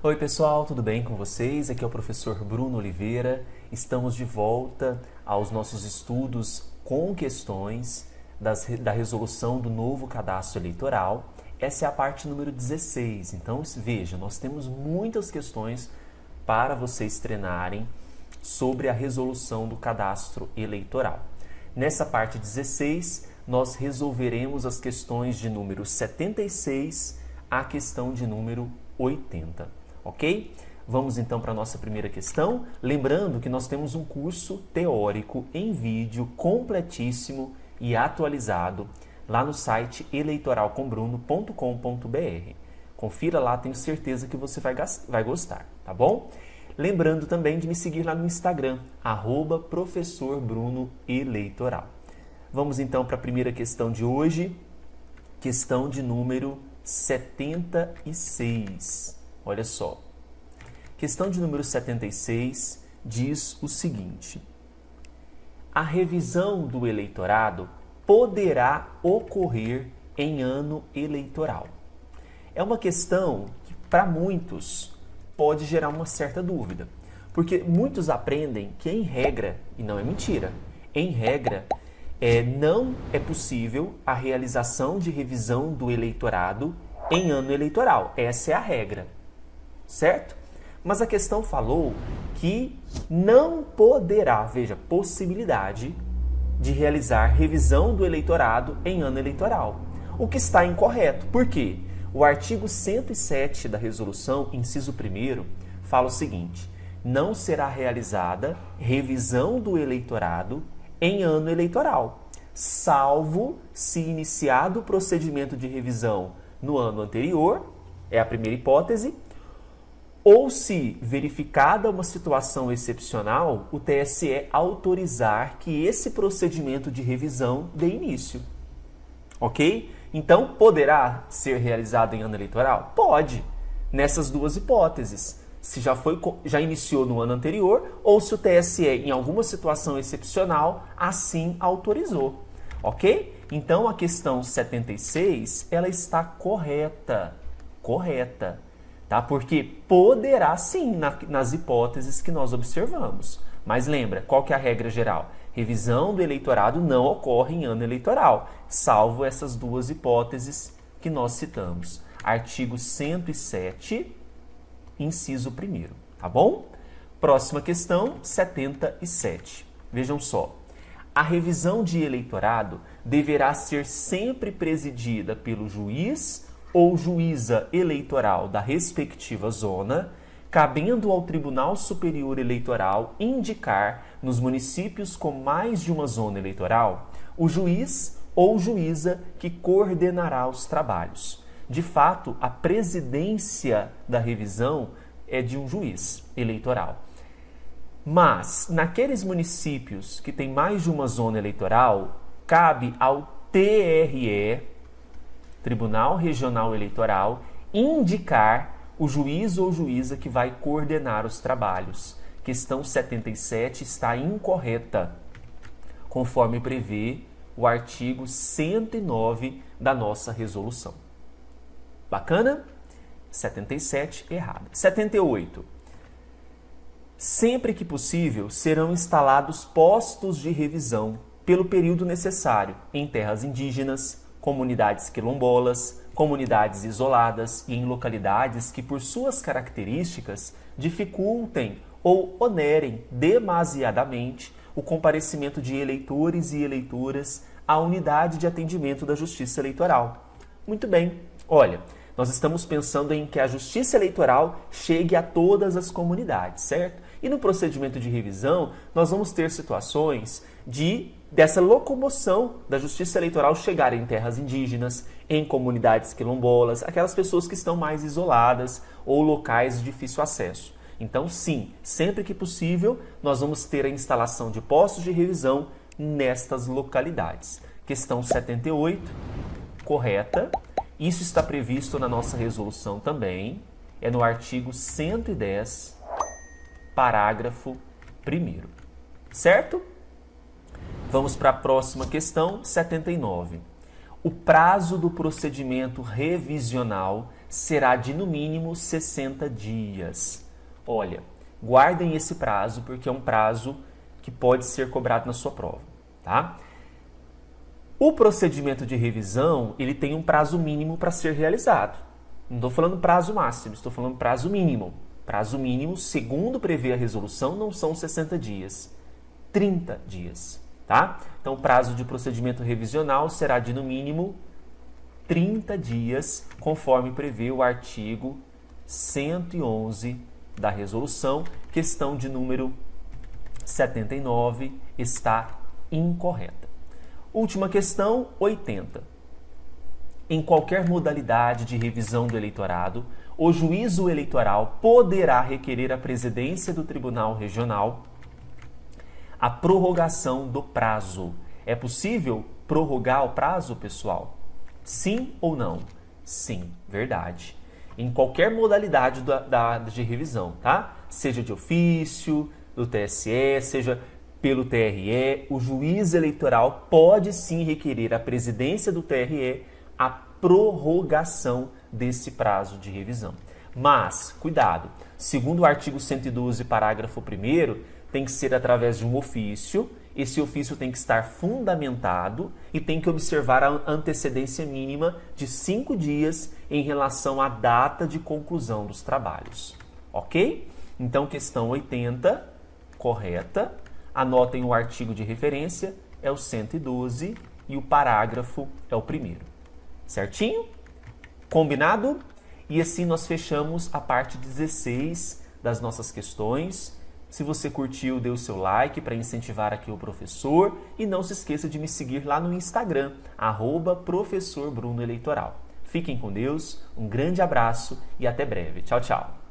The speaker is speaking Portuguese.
Oi pessoal, tudo bem com vocês? Aqui é o professor Bruno Oliveira. Estamos de volta aos nossos estudos com questões da resolução do novo cadastro eleitoral. Essa é a parte número 16. Então veja, nós temos muitas questões para vocês treinarem sobre a resolução do cadastro eleitoral. Nessa parte 16, nós resolveremos as questões de número 76 à questão de número 80, ok? Vamos então para a nossa primeira questão. Lembrando que nós temos um curso teórico em vídeo completíssimo e atualizado lá no site eleitoralcombruno.com.br. Confira lá, tenho certeza que você vai gostar, tá bom? Lembrando também de me seguir lá no Instagram, @professorbrunoeleitoral. Vamos então para a primeira questão de hoje, questão de número 76. Olha só. Questão de número 76 diz o seguinte: a revisão do eleitorado poderá ocorrer em ano eleitoral. É uma questão que, para muitos, pode gerar uma certa dúvida, porque muitos aprendem que, em regra, e não é mentira, em regra, não é possível a realização de revisão do eleitorado em ano eleitoral. Essa é a regra, certo? Mas a questão falou que não poderá, veja, possibilidade de realizar revisão do eleitorado em ano eleitoral, o que está incorreto. Por quê? O artigo 107 da resolução, inciso 1º, fala o seguinte: não será realizada revisão do eleitorado em ano eleitoral, salvo se iniciado o procedimento de revisão no ano anterior, é a primeira hipótese, ou se, verificada uma situação excepcional, o TSE autorizar que esse procedimento de revisão dê início. Ok? Então, poderá ser realizado em ano eleitoral? Pode, nessas duas hipóteses. Se já iniciou no ano anterior, ou se o TSE, em alguma situação excepcional, assim autorizou. Ok? Então, a questão 76, ela está correta. Correta. Tá? Porque poderá sim nas hipóteses que nós observamos. Mas lembra, qual que é a regra geral? Revisão do eleitorado não ocorre em ano eleitoral, salvo essas duas hipóteses que nós citamos. Artigo 107, inciso 1º, tá bom? Próxima questão, 77. Vejam só. A revisão de eleitorado deverá ser sempre presidida pelo juiz ou juíza eleitoral da respectiva zona, cabendo ao Tribunal Superior Eleitoral indicar, nos municípios com mais de uma zona eleitoral, o juiz ou juíza que coordenará os trabalhos. De fato, a presidência da revisão é de um juiz eleitoral. Mas, naqueles municípios que têm mais de uma zona eleitoral, cabe ao TRE, Tribunal Regional Eleitoral, indicar o juiz ou juíza que vai coordenar os trabalhos. Questão 77 está incorreta, conforme prevê o artigo 109 da nossa resolução. Bacana? 77, errado. 78. Sempre que possível, serão instalados postos de revisão pelo período necessário em terras indígenas, comunidades quilombolas, comunidades isoladas e em localidades que, por suas características, dificultem ou onerem demasiadamente o comparecimento de eleitores e eleitoras à unidade de atendimento da Justiça Eleitoral. Muito bem, olha, nós estamos pensando em que a Justiça Eleitoral chegue a todas as comunidades, certo? E no procedimento de revisão, nós vamos ter situações dessa locomoção da Justiça Eleitoral chegar em terras indígenas, em comunidades quilombolas, aquelas pessoas que estão mais isoladas ou locais de difícil acesso. Então, sim, sempre que possível, nós vamos ter a instalação de postos de revisão nestas localidades. Questão 78, correta. Isso está previsto na nossa resolução também. É no artigo 110, parágrafo 1º. Certo? Vamos para a próxima questão, 79. O prazo do procedimento revisional será de no mínimo 60 dias. Olha, guardem esse prazo porque é um prazo que pode ser cobrado na sua prova, tá? O procedimento de revisão, ele tem um prazo mínimo para ser realizado. Não estou falando prazo máximo, estou falando prazo mínimo. Prazo mínimo, segundo prevê a resolução, não são 60 dias, 30 dias, tá? Então, o prazo de procedimento revisional será de, no mínimo, 30 dias, conforme prevê o artigo 111 da resolução. Questão de número 79 está incorreta. Última questão, 80. Em qualquer modalidade de revisão do eleitorado, o juízo eleitoral poderá requerer à presidência do Tribunal Regional a prorrogação do prazo. É possível prorrogar o prazo, pessoal? Sim ou não? Sim, verdade. Em qualquer modalidade de revisão, tá? Seja de ofício, do TSE, seja pelo TRE, o juiz eleitoral pode sim requerer à presidência do TRE a prorrogação desse prazo de revisão. Mas, cuidado, segundo o artigo 112, parágrafo 1º, tem que ser através de um ofício, esse ofício tem que estar fundamentado e tem que observar a antecedência mínima de 5 dias em relação à data de conclusão dos trabalhos. Ok? Então, questão 80, correta. Anotem o artigo de referência, é o 112 e o parágrafo é o 1º. Certinho? Combinado? E assim nós fechamos a parte 16 das nossas questões. Se você curtiu, dê o seu like para incentivar aqui o professor e não se esqueça de me seguir lá no Instagram, @professorbrunoeleitoral. Fiquem com Deus, um grande abraço e até breve. Tchau, tchau!